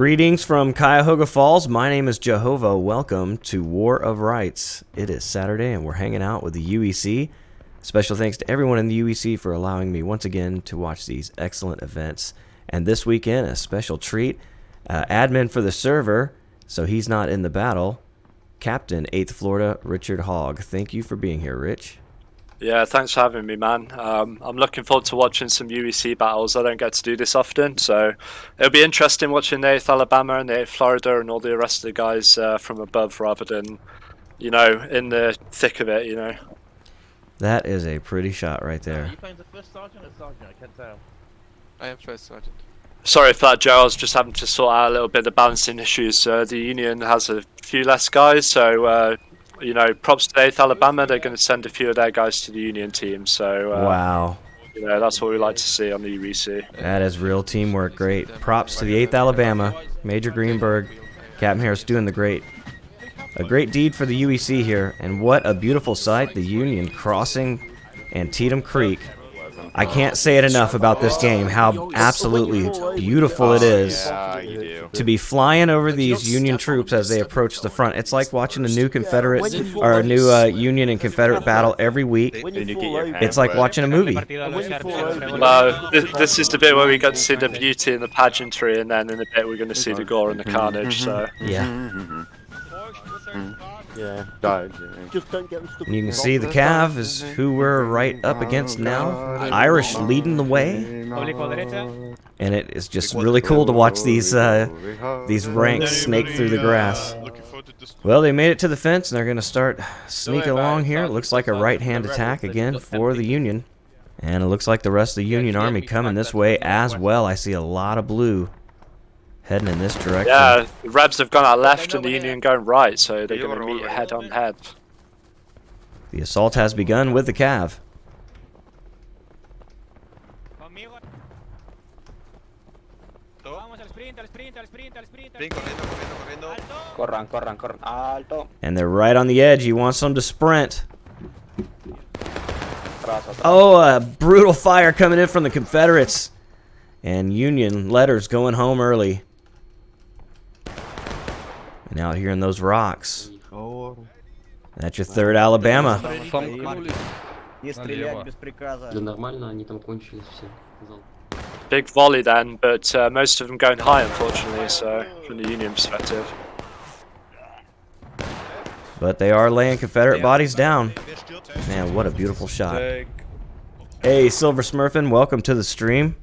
Greetings from Cuyahoga Falls. My name is Jehovah. Welcome to War of Rights. It is Saturday and we're hanging out with the UEC. Special thanks to everyone in the UEC for allowing me once again to watch these excellent events. And this weekend, a special treat. Admin for the server, so he's not in the battle. Captain 8th Florida, Richard Hogg. Thank you for being here, Rich. Yeah, thanks for having me, man. I'm looking forward to watching some UEC battles. I don't get to do this often, so it'll be interesting watching the 8th Alabama and the 8th Florida and all the rest of the guys from above rather than, you know, in the thick of it, you know. That is a pretty shot right there. Are you playing the first sergeant or sergeant? I can't tell. I am first sergeant. Sorry for that, Joe. I was just having to sort out a little bit of the balancing issues. The Union has a few less guys, so... you know, props to 8th Alabama. They're going to send a few of their guys to the Union team. So, wow. You know, that's what we like to see on the UEC. That is real teamwork. Great. Props to the 8th Alabama. Major Greenberg, Captain Harris doing a great deed for the UEC here. And what a beautiful sight. The Union crossing Antietam Creek. I can't say it enough about this game, how absolutely beautiful it is to be flying over these Union troops as they approach the front. It's like watching a new Confederate or a new Union and Confederate battle every week. It's like watching a movie. This is the bit where we get to see the beauty and the pageantry, and then in a bit we're going to see the gore and the carnage. So yeah. Yeah, just don't get them stuck. And you can see the Cav is who we're right up against now. Irish leading the way. And it is just really cool to watch these ranks snake through the grass. Well, they made it to the fence and they're going to start sneaking along here. It looks like a right-hand attack again for the Union. And it looks like the rest of the Union army coming this way as well. I see a lot of blue heading in this direction. Yeah, the Rebs have gone out left and the Union going right, so they're going to meet head on head. The assault has begun with the Cav. And they're right on the edge. He wants them to sprint. Oh, a brutal fire coming in from the Confederates. And Union letters going home early. And out here in those rocks. That's your 3rd Alabama. Big volley then, but most of them going high, unfortunately, so from the Union perspective. But they are laying Confederate bodies down. Man, what a beautiful shot. Hey, Silver Smurfin, welcome to the stream.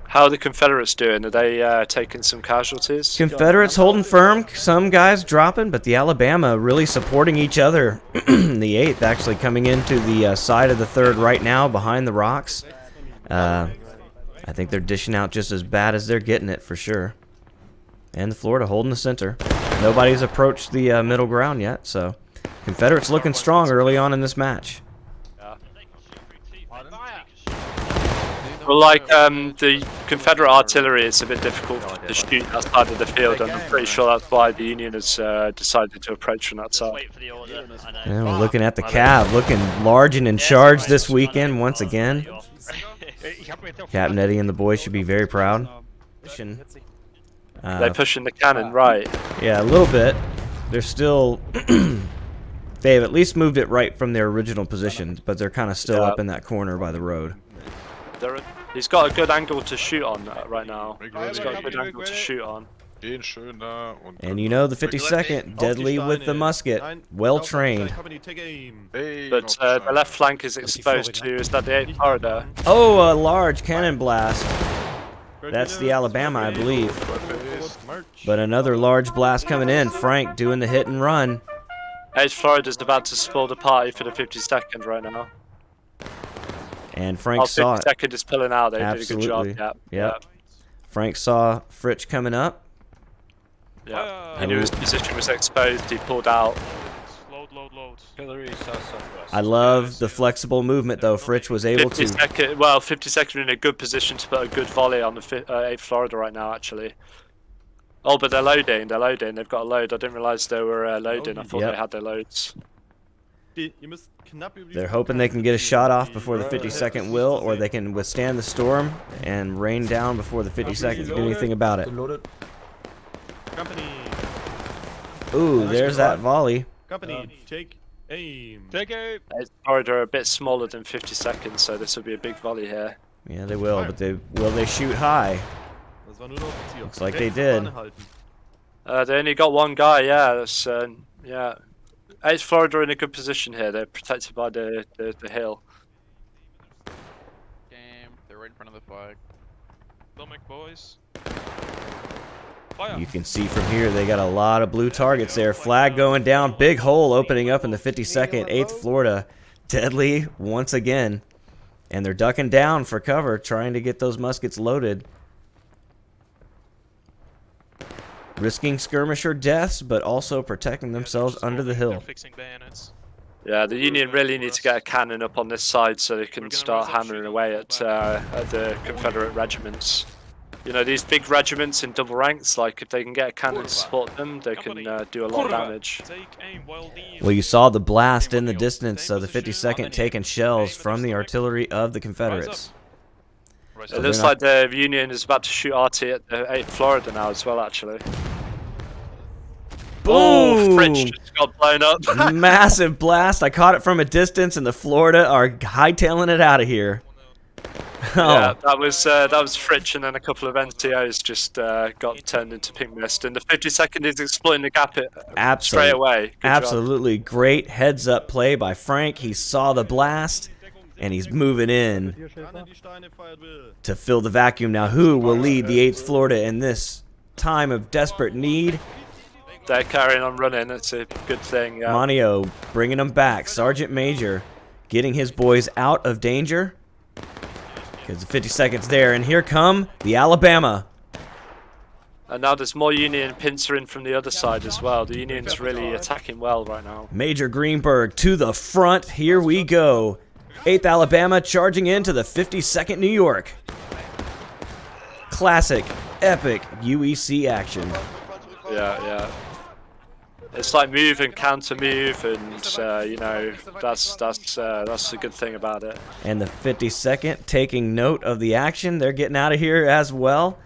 How are the Confederates doing? Are they taking some casualties? Confederates holding firm, some guys dropping, but the Alabama really supporting each other. The 8th actually coming into the side of the 3rd right now behind the rocks. I think they're dishing out just as bad as they're getting it for sure. And the Florida holding the center. Nobody's approached the middle ground yet, so Confederates looking strong early on in this match. Well, like the Confederate artillery, it's a bit difficult to shoot that side of the field, and I'm pretty sure that's why the Union has decided to approach from that side. And we're looking at the Cav, looking large and in charge this weekend once again. Captain Eddie and the boys should be very proud. They're pushing the cannon, right? Yeah, a little bit. They're still... They've at least moved it right from their original position, but they're kind of still up in that corner by the road. He's got a good angle to shoot on right now. He's got a good angle to shoot on. And you know the 52nd, deadly with the musket, well trained. But the left flank is exposed to, is that the 8th Florida? Oh, a large cannon blast. That's the Alabama, I believe. But another large blast coming in. Frank doing the hit and run. 8th Florida's about to spoil the party for the 52nd right now. And Frank saw it. 52nd is pulling out. They Absolutely. did a good job. Yep. Frank saw Fritch coming up. Yeah. He knew his position was exposed. He pulled out. Load. I love the flexible movement, though. Fritch was able to. 52nd in a good position to put a good volley on the 8th Florida right now, actually. Oh, but they're loading. They've got a load. I didn't realise they were loading. I thought they had their loads. They're hoping they can get a shot off before the 52nd will, or they can withstand the storm and rain down before the 52nd can do anything about it. Ooh, there's that volley. Take aim. Florida are a bit smaller than 52nd, so this will be a big volley here. Yeah, they will, but will they shoot high? Looks like they did. They only got one guy, yeah. That's, yeah. 8th Florida in a good position here. They're protected by the hill. Game. They're right in front of the flag. Stomach, boys. You can see from here they got a lot of blue targets there. Flag going down, big hole opening up in the 52nd, 8th Florida. Deadly once again. And they're ducking down for cover, trying to get those muskets loaded. Risking skirmisher deaths, but also protecting themselves under the hill. Fixing bayonets. Yeah, the Union really need to get a cannon up on this side so they can start hammering away at the Confederate regiments. You know, these big regiments in double ranks, like if they can get a cannon to support them, they can do a lot of damage. Well, you saw the blast in the distance of the 52nd taking shells from the artillery of the Confederates. It looks like the Union is about to shoot RT at the 8th Florida now as well, actually. Boom! Oh, Fritch just got blown up. Massive blast. I caught it from a distance, and the Florida are hightailing it out of here. Yeah, that was Fritch, and then a couple of NCOs just got turned into pink mist, and the 52nd is exploiting the gap straight away. Good Absolutely job. Great heads-up play by Frank. He saw the blast, and he's moving in to fill the vacuum. Now, who will lead the 8th Florida in this time of desperate need? They're carrying on running. It's a good thing. Yeah. Manio bringing them back. Sergeant Major getting his boys out of danger. Because the 52nd's there, and here come the Alabama. And now there's more Union pincer in from the other side as well. The Union's really attacking well right now. Major Greenberg to the front. Here we go. 8th Alabama charging into the 52nd New York. Classic, epic UEC action. Yeah. It's like move and counter move, and you know, that's the good thing about it. And the 52nd taking note of the action. They're getting out of here as well.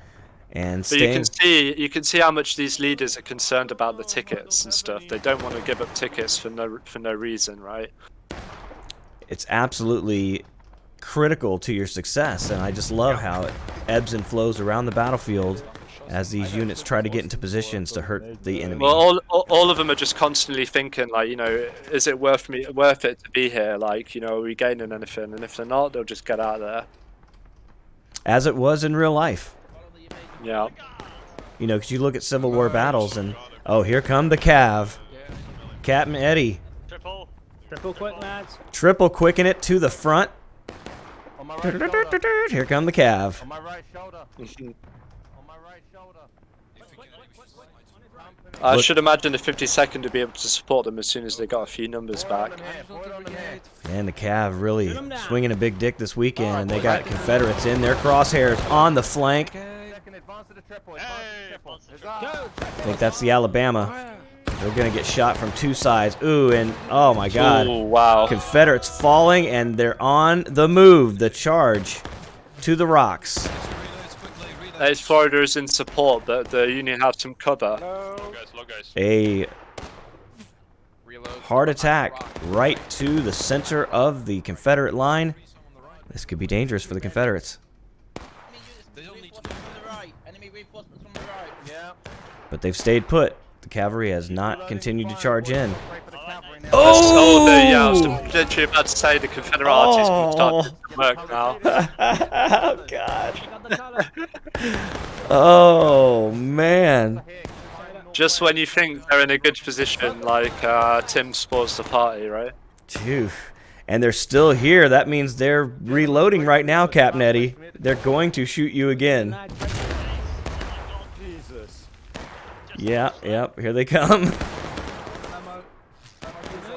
And but you can see how much these leaders are concerned about the tickets and stuff. They don't want to give up tickets for no reason, right? It's absolutely critical to your success, and I just love how it ebbs and flows around the battlefield as these units try to get into positions to hurt the enemy. Well, all of them are just constantly thinking, like, you know, is it worth it to be here? Like, you know, are we gaining anything? And if they're not, they'll just get out of there. As it was in real life. Yeah. You know, because you look at Civil War battles, and oh, here come the Cav. Captain Eddie. Triple quick, lads. Triple quicken it to the front. Here come the Cav. On my right shoulder. On my right shoulder. I should imagine the 52nd to be able to support them as soon as they got a few numbers back. And the Cav really swinging a big dick this weekend, and they got Confederates in their crosshairs on the flank. I think that's the Alabama. They're going to get shot from two sides. Ooh, and oh my God. Ooh, wow. Confederates falling, and they're on the move. The charge to the rocks. 8th Florida is in support, but the Union have some cover. A hard attack right to the center of the Confederate line. This could be dangerous for the Confederates. But they've stayed put. The cavalry has not continued to charge in. Yeah, I was literally about to say the Confederate artist will start to work now. Oh, God. Oh, man. Just when you think they're in a good position, like Tim spoils the party, right? Phew. And they're still here. That means they're reloading right now, Captain Eddie. They're going to shoot you again. Yeah, here they come.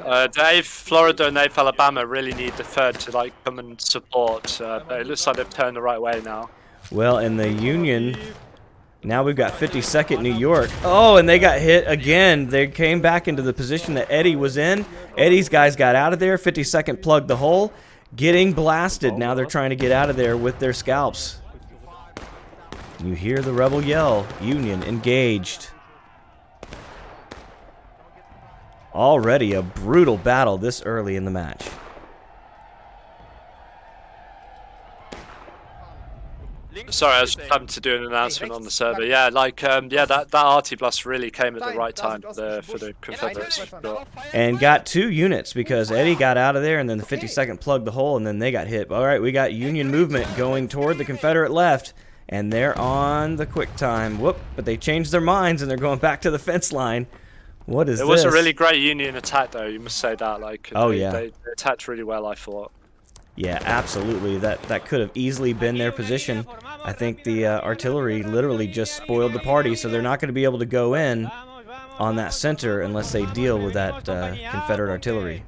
The 8th Florida and 8th Alabama really need the 3rd to like come and support, but it looks like they've turned the right way now. Well, and the Union Now we've got 52nd New York. Oh, and they got hit again. They came back into the position that Eddie was in. Eddie's guys got out of there. 52nd plugged the hole. Getting blasted. Now they're trying to get out of there with their scalps. You hear the rebel yell. Union engaged. Already a brutal battle this early in the match. Sorry, I was having to do an announcement on the server. Yeah, like, yeah, that RT blast really came at the right time for the Confederates. And got 2 units because Eddie got out of there and then the 52nd plugged the hole and then they got hit. All right, we got Union movement going toward the Confederate left and they're on the quick time. Whoop, but they changed their minds and they're going back to the fence line. What is this? It was a really great Union attack, though, you must say that. Like, oh, they attacked really well, I thought. Yeah, absolutely. That could have easily been their position. I think the artillery literally just spoiled the party, so they're not going to be able to go in on that center unless they deal with that Confederate artillery.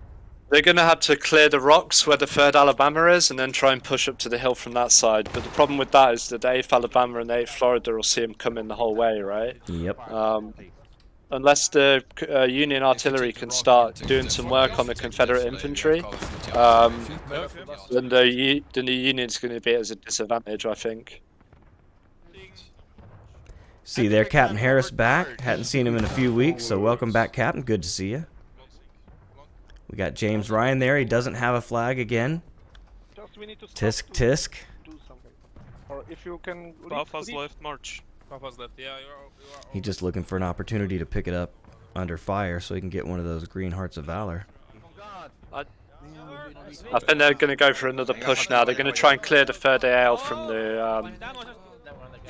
They're going to have to clear the rocks where the 3rd Alabama is and then try and push up to the hill from that side. But the problem with that is that the 8th Alabama and the 8th Florida will see them coming the whole way, right? Yep. Unless the Union artillery can start doing some work on the Confederate infantry, then the Union's going to be at a disadvantage, I think. See there, Captain Harris back. Hadn't seen him in a few weeks, so welcome back, Captain. Good to see you. We got James Ryan there. He doesn't have a flag again. Tisk, tisk. Papa's left, march. Papa's left, yeah, you are He's just looking for an opportunity to pick it up under fire so he can get one of those green hearts of valor. I think they're going to go for another push now. They're going to try and clear the 3rd AL from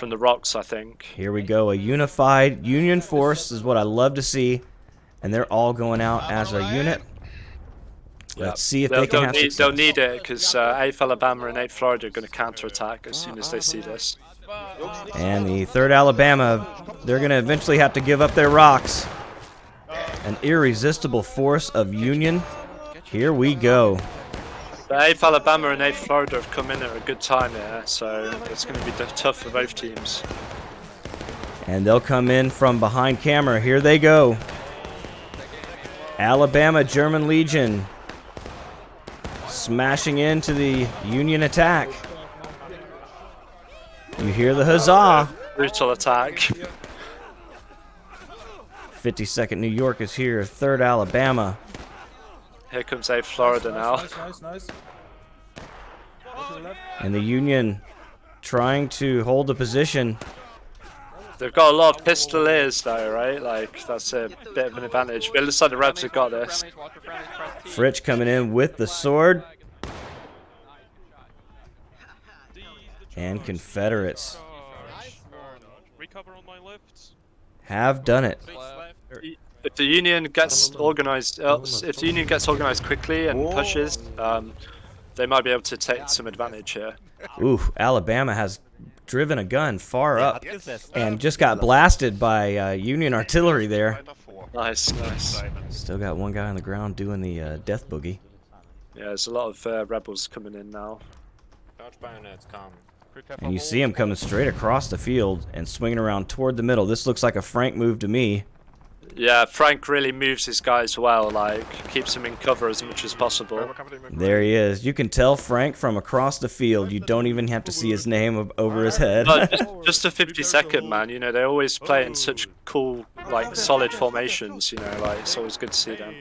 the rocks, I think. Here we go. A unified Union force is what I love to see. And they're all going out as a unit. Let's see if they can have success. They'll need it because 8th Alabama and 8th Florida are going to counterattack as soon as they see this. And the 3rd Alabama, they're going to eventually have to give up their rocks. An irresistible force of Union. Here we go. The 8th Alabama and 8th Florida have come in at a good time here, so it's going to be tough for both teams. And they'll come in from behind camera. Here they go. Alabama German Legion smashing into the Union attack. You hear the huzzah. Brutal attack. 52nd New York is here. 3rd Alabama. Here comes 8th Florida now. Nice. And the Union trying to hold the position. They've got a lot of pistoliers though, right? Like, that's a bit of an advantage. But it looks like the Rebs have got this. Fritsch coming in with the sword. And Confederates have done it. If the Union gets organized, quickly and pushes, they might be able to take some advantage here. Ooh, Alabama has driven a gun far up and just got blasted by Union artillery there. Nice. Still got one guy on the ground doing the death boogie. Yeah, there's a lot of rebels coming in now. And you see him coming straight across the field and swinging around toward the middle. This looks like a Frank move to me. Yeah, Frank really moves his guys well, like, keeps them in cover as much as possible. There he is. You can tell Frank from across the field. You don't even have to see his name over his head. Just a 50-second, man. You know, they always play in such cool, like, solid formations, you know, like, it's always good to see them.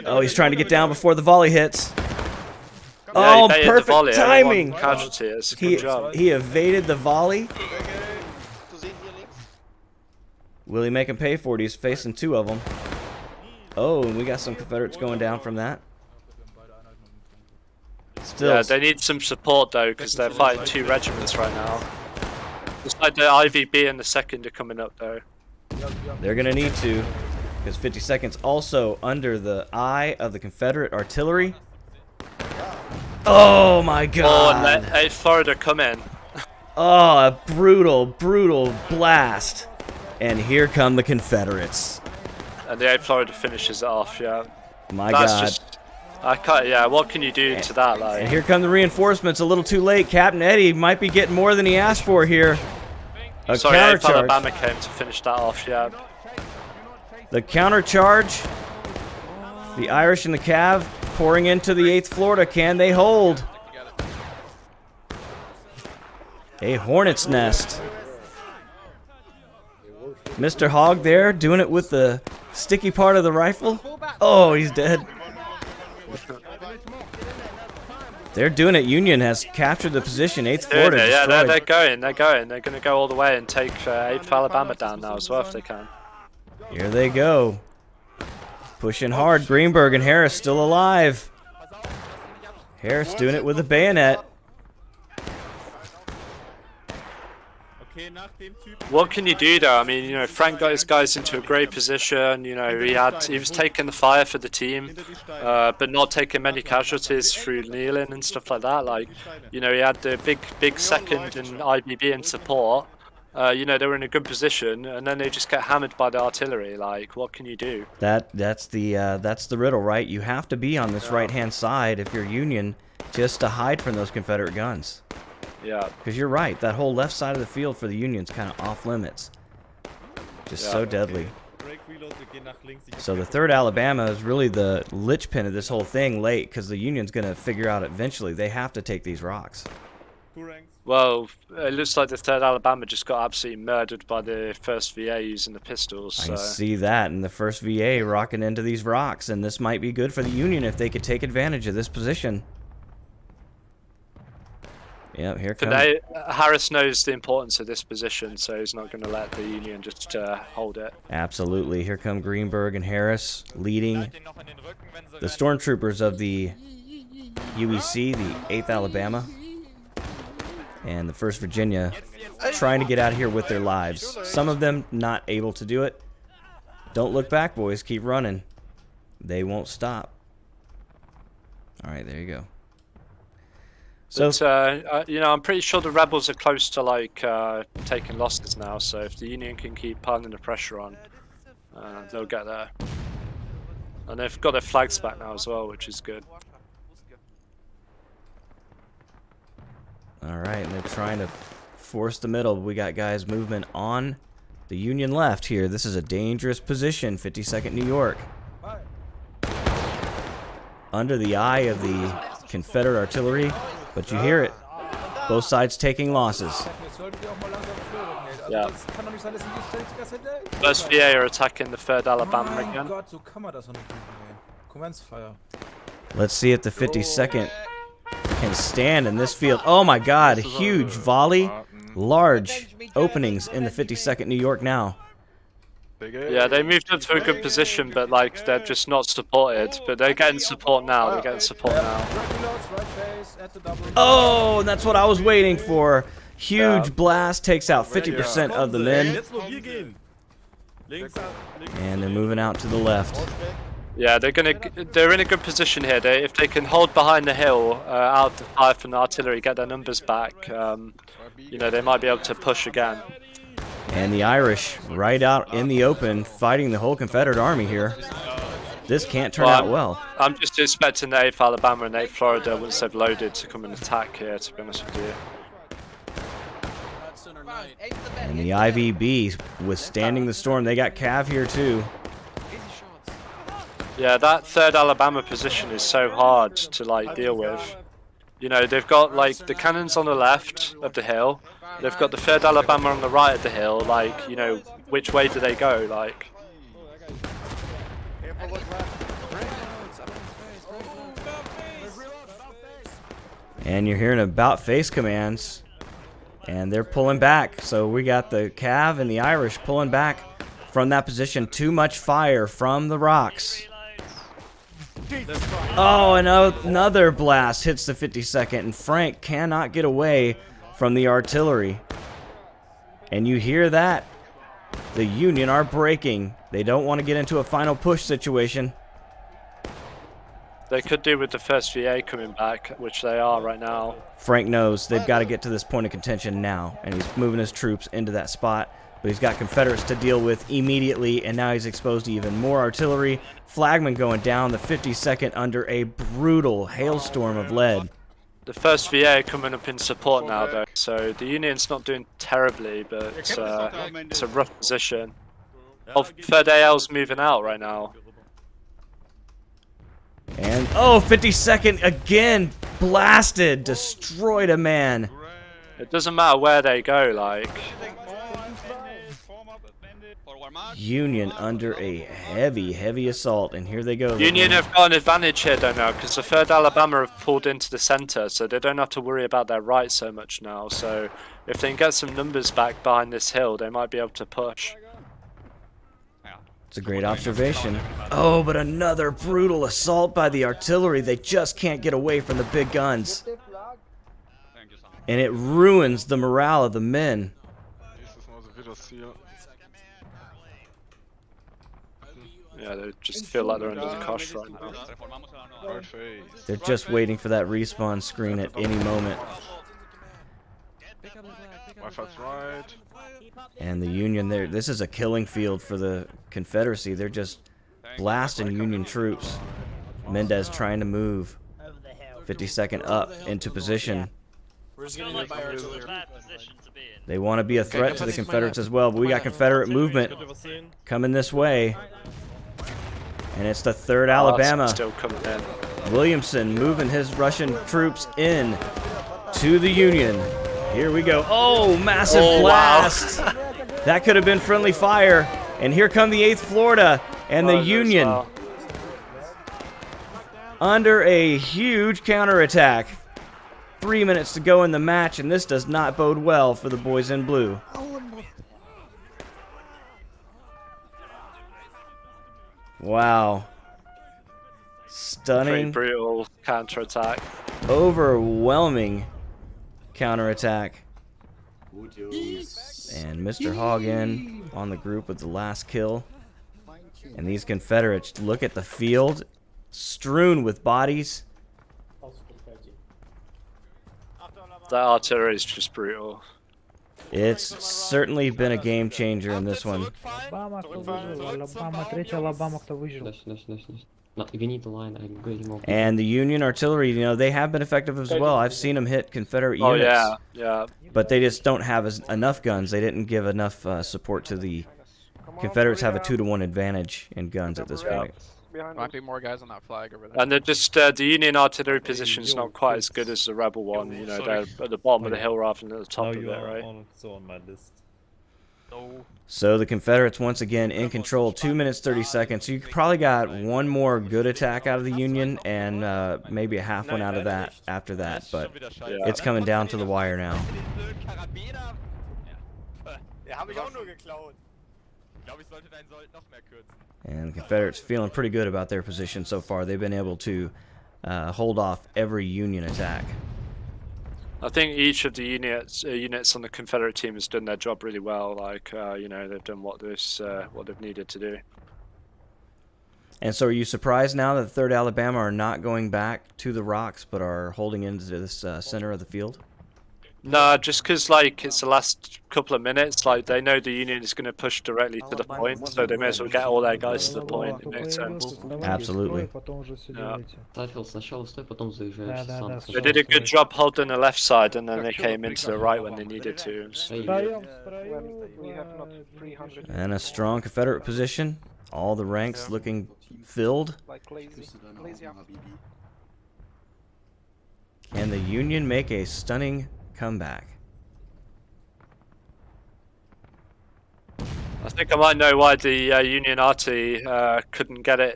Oh, he's trying to get down before the volley hits. Yeah, oh, perfect perfect volley. timing. Casualty. It's a good job. He evaded the volley. Will he make him pay for it? He's facing 2 of them. Oh, and we got some Confederates going down from that. Still, yeah, they need some support though, because they're fighting 2 regiments right now. It's like the IVB and the 2nd are coming up though. They're gonna need to, because 52nd's also under the eye of the Confederate artillery. Oh my God! Oh, and 8th Florida come in. Oh, a brutal blast. And here come the Confederates. And the 8th Florida finishes it off, yeah. My That's God. Just, I can't, yeah, what can you do to that? Like? And here come the reinforcements, a little too late. Captain Eddie might be getting more than he asked for here. A Sorry, 8th countercharge. Alabama came to finish that off, yeah. The countercharge. The Irish and the Cav pouring into the 8th Florida. Can they hold? A hornet's nest. Mr. Hogg there doing it with the sticky part of the rifle. Oh, he's dead. They're doing it. Union has captured the position. 8th Florida Yeah, destroyed. they're going. They're going to go all the way and take 8th Alabama down now as well if they can. Here they go. Pushing hard. Greenberg and Harris still alive. Harris doing it with a bayonet. What can you do though? I mean, you know, Frank got his guys into a great position. You know, he was taking the fire for the team, but not taking many casualties through kneeling and stuff like that. Like, you know, he had the big second and IBB in support. You know, they were in a good position, and then they just get hammered by the artillery. Like, what can you do? That's the riddle, right? You have to be on this right-hand side if you're Union, just to hide from those Confederate guns. Yeah. Because you're right, that whole left side of the field for the Union's kind of off limits. Just so deadly. So the 3rd Alabama is really the linchpin of this whole thing late, because the Union's going to figure out eventually they have to take these rocks. Well, it looks like the 3rd Alabama just got absolutely murdered by the 1st VA using the pistols. So. I see that, and the 1st VA rocking into these rocks, and this might be good for the Union if they could take advantage of this position. Yep, here comes. Harris knows the importance of this position, so he's not going to let the Union just hold it. Absolutely. Here come Greenberg and Harris leading the stormtroopers of the UEC, the 8th Alabama, and the 1st Virginia trying to get out of here with their lives. Some of them not able to do it. Don't look back, boys. Keep running. They won't stop. All right, there you go. So, But, you know, I'm pretty sure the rebels are close to like taking losses now. So if the Union can keep piling the pressure on, they'll get there. And they've got their flags back now as well, which is good. all right, and they're trying to force the middle. We got guys movement on the Union left here. This is a dangerous position. 52nd New York. Under the eye of the Confederate artillery. But you hear it. Both sides taking losses. Yeah. 1st VA are attacking the 3rd Alabama again. Let's see if the 52nd can stand in this field. Oh my God, huge volley. Large openings in the 52nd New York now. Yeah, they moved up to a good position, but like they're just not supported. But they're getting support now. They're getting support now. Oh, that's what I was waiting for. Huge blast takes out 50% of the men. And they're moving out to the left. Yeah, they're in a good position here. If they can hold behind the hill, out of the fire from the artillery, get their numbers back, you know, they might be able to push again. And the Irish right out in the open, fighting the whole Confederate army here. This can't turn out well. I'm just expecting the 8th Alabama and 8th Florida, once they've loaded, to come and attack here, to be honest with you. And the IVB withstanding the storm. They got Cav here too. Yeah, that 3rd Alabama position is so hard to like deal with. You know, they've got like the cannons on the left of the hill. They've got the 3rd Alabama on the right of the hill. Like, you know, which way do they go? Like. And you're hearing about face commands. And they're pulling back. So we got the Cav and the Irish pulling back from that position. Too much fire from the rocks. Oh, and another blast hits the 52nd, and Frank cannot get away from the artillery. And you hear that? The Union are breaking. They don't want to get into a final push situation. They could do with the 1st VA coming back, which they are right now. Frank knows they've got to get to this point of contention now, and he's moving his troops into that spot. But he's got Confederates to deal with immediately, and now he's exposed to even more artillery. Flagman going down, the 52nd under a brutal hailstorm of lead. The first VA coming up in support now, though. So the Union's not doing terribly, but it's a rough position. Oh, third AL's moving out right now. And, oh, 52nd again, blasted, destroyed a man. It doesn't matter where they go, like. Union under a heavy assault, and here they go. Union have got an advantage here, though, now, because the 3rd Alabama have pulled into the center, so they don't have to worry about their right so much now. So if they can get some numbers back behind this hill, they might be able to push. It's a great observation. Oh, but another brutal assault by the artillery. They just can't get away from the big guns. And it ruins the morale of the men. Yeah, they just feel like they're under the cosh right now. They're just waiting for that respawn screen at any moment. And the Union there, this is a killing field for the Confederacy. They're just blasting Union troops. Mendez trying to move. 52nd up into position. They want to be a threat to the Confederates as well, but we got Confederate movement coming this way. And it's the 3rd Alabama. Still coming in. Williamson moving his Russian troops in to the Union. Here we go. Oh, massive blast. Wow. That could have been friendly fire. And here come the 8th Florida and the Union under a huge counterattack. 3 minutes to go in the match, and this does not bode well for the boys in blue. Wow. Stunning. Pretty brutal counterattack. Overwhelming counterattack. And Mr. Hogg in on the group with the last kill. And these Confederates, look at the field, strewn with bodies. That artillery is just brutal. It's certainly been a game changer in this one. Alabama, кто выжил? Алабама, третья Алабама, кто выжил? And the Union artillery, you know, they have been effective as well. I've seen them hit Confederate units. Oh, yeah. But they just don't have enough guns. They didn't give enough support to the Confederates. Have a 2-to-1 advantage in guns at this point. Might be more guys on that flag over there. And they're just the Union artillery position's not quite as good as the Rebel one. You know, they're at the bottom of the hill rather than at the top of it, right? So the Confederates once again in control. 2 minutes 30 seconds. So you probably got one more good attack out of the Union and maybe a half one out of that after that. But it's coming down to the wire now. And the Confederates feeling pretty good about their position so far. They've been able to hold off every Union attack. I think each of the units on the Confederate team has done their job really well. Like, you know, they've done what they've needed to do. And so, are you surprised now that the 3rd Alabama are not going back to the rocks, but are holding into this center of the field? No, just because, like, it's the last couple of minutes, like, they know the Union is going to push directly to the point, so they may as well get all their guys to the point. It makes sense. Absolutely. Yeah. They did a good job holding the left side, and then they came into the right when they needed to. And a strong Confederate position. All the ranks looking filled. And the Union make a stunning comeback. I think I might know why the Union arty couldn't get it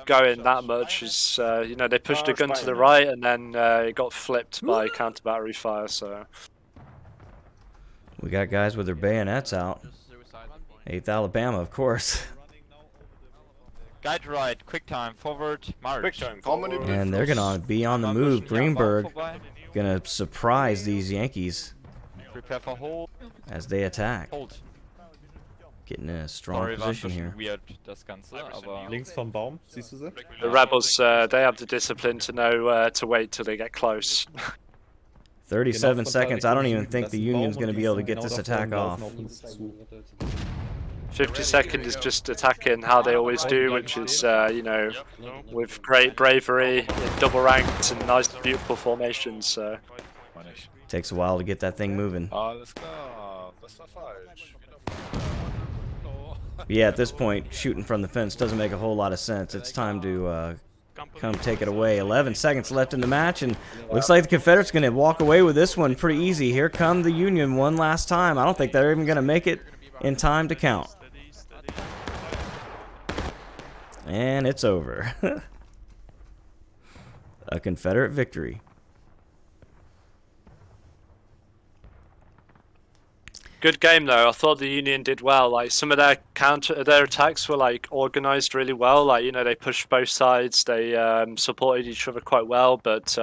going that much. Is you know, they pushed a gun to the right and then it got flipped by counter battery fire. So we got guys with their bayonets out. 8th Alabama, of course. Guide right, quick time, forward, march. And they're gonna be on the move. Greenberg gonna surprise these Yankees Prepare for hold. as they attack. Hold. Getting in a strong position here. Weird, das Ganze, aber Links vom Baum, siehst du sie? the rebels, they have the discipline to know to wait till they get close. 37 seconds. I don't even think the Union's gonna be able to get this attack off. 52nd is just attacking how they always do, which is, you know, with great bravery, in double ranked and nice, beautiful formations. So Takes a while to get that thing moving. Yeah, at this point, shooting from the fence doesn't make a whole lot of sense. It's time to come take it away. 11 seconds left in the match, and looks like the Confederates going to walk away with this one pretty easy. Here come the Union one last time. I don't think they're even going to make it in time to count. And it's over. A Confederate victory. good game though. I thought the Union did well. Like some of their attacks were like organized really well. Like, you know, they pushed both sides. They supported each other quite well. But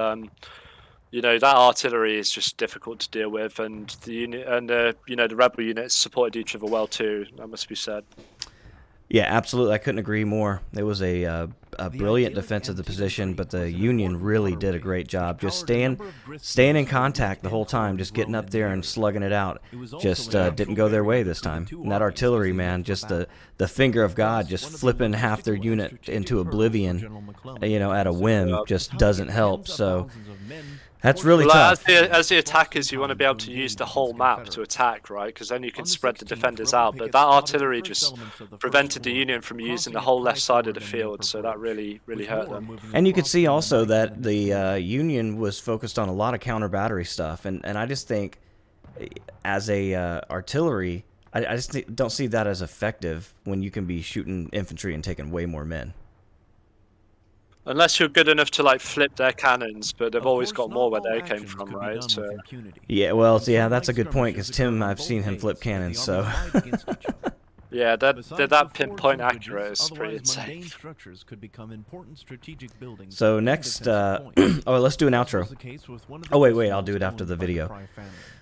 you know, that artillery is just difficult to deal with, and the unit and you know, the rebel units supported each other well too. That must be said. Yeah, absolutely. I couldn't agree more. It was a brilliant defense of the position, but the Union really did a great job. Just staying in contact the whole time, just getting up there and slugging it out. Just didn't go their way this time. And that artillery, man, just the finger of God, just flipping half their unit into oblivion, you know, at a whim, just doesn't help. So that's really tough. As the attackers, you want to be able to use the whole map to attack, right? Because then you can spread the defenders out. But that artillery just prevented the Union from using the whole left side of the field, so that really hurt them. And you could see also that the Union was focused on a lot of counter battery stuff, and I just think as a artillery, I just don't see that as effective when you can be shooting infantry and taking way more men. Unless you're good enough to like flip their cannons, but they've always got more where they came from, right? So yeah, well, yeah, that's a good point, because Tim, I've seen him flip cannons, so yeah, that pinpoint accurate is pretty insane. So next, oh, let's do an outro. Oh wait, I'll do it after the video.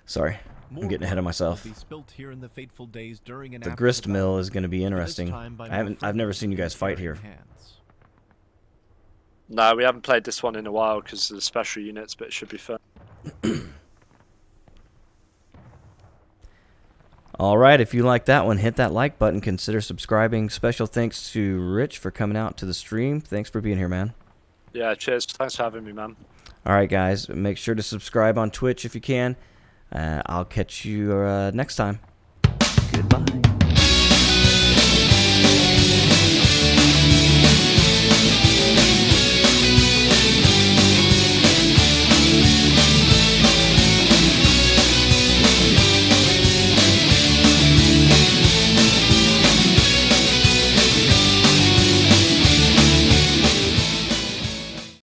Sorry, I'm getting ahead of myself. The grist mill is going to be interesting. I've never seen you guys fight here. No, we haven't played this one in a while because of the special units, but it should be fun. Alright, if you like that one, hit that like button, consider subscribing. Special thanks to Rich for coming out to the stream. Thanks for being here, man. Yeah, cheers. Thanks for having me, man. Alright, guys, make sure to subscribe on Twitch if you can. I'll catch you next time. Goodbye.